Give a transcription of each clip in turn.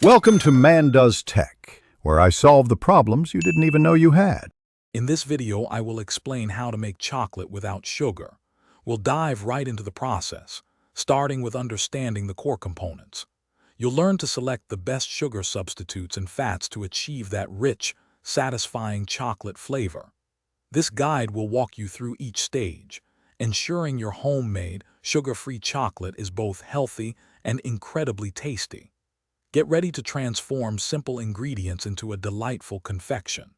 Welcome to Man Does Tech, where I solve the problems you didn't even know you had. In this video, I will explain how to make chocolate without sugar. We'll dive right into the process, starting with understanding the core components. You'll learn to select the best sugar substitutes and fats to achieve that rich, satisfying chocolate flavor. This guide will walk you through each stage, ensuring your homemade, sugar-free chocolate is both healthy and incredibly tasty. Get ready to transform simple ingredients into a delightful confection.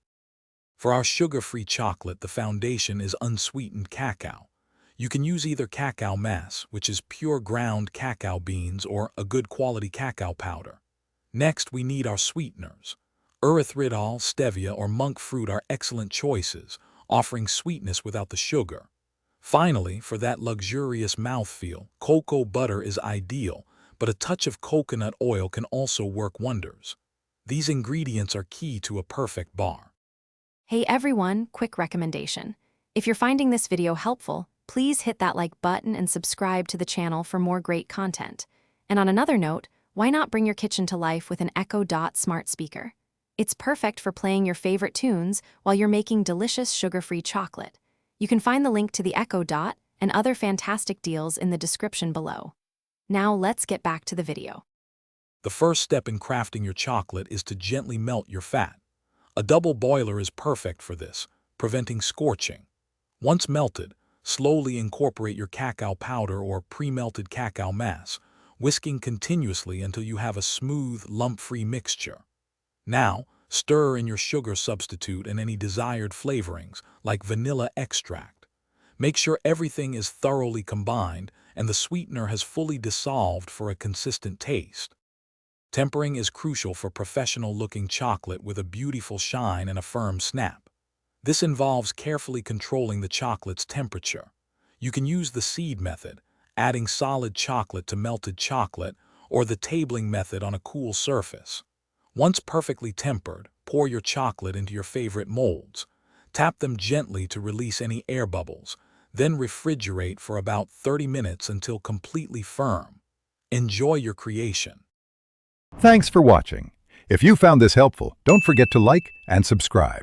For our sugar-free chocolate, the foundation is unsweetened cacao. You can use either cacao mass, which is pure ground cacao beans, or a good quality cacao powder. Next, we need our sweeteners. Erythritol, stevia, or monk fruit are excellent choices, offering sweetness without the sugar. Finally, for that luxurious mouthfeel, cocoa butter is ideal, but a touch of coconut oil can also work wonders. These ingredients are key to a perfect bar. Hey everyone, quick recommendation. If you're finding this video helpful, please hit that like button and subscribe to the channel for more great content. And on another note, why not bring your kitchen to life with an Echo Dot smart speaker? It's perfect for playing your favorite tunes while you're making delicious sugar-free chocolate. You can find the link to the Echo Dot and other fantastic deals in the description below. Now let's get back to the video. The first step in crafting your chocolate is to gently melt your fat. A double boiler is perfect for this, preventing scorching. Once melted, slowly incorporate your cacao powder or pre-melted cacao mass, whisking continuously until you have a smooth, lump-free mixture. Now, stir in your sugar substitute and any desired flavorings, like vanilla extract. Make sure everything is thoroughly combined and the sweetener has fully dissolved for a consistent taste. Tempering is crucial for professional-looking chocolate with a beautiful shine and a firm snap. This involves carefully controlling the chocolate's temperature. You can use the seed method, adding solid chocolate to melted chocolate, or the tabling method on a cool surface. Once perfectly tempered, pour your chocolate into your favorite molds. Tap them gently to release any air bubbles, then refrigerate for about 30 minutes until completely firm. Enjoy your creation. Thanks for watching. If you found this helpful, don't forget to like and subscribe.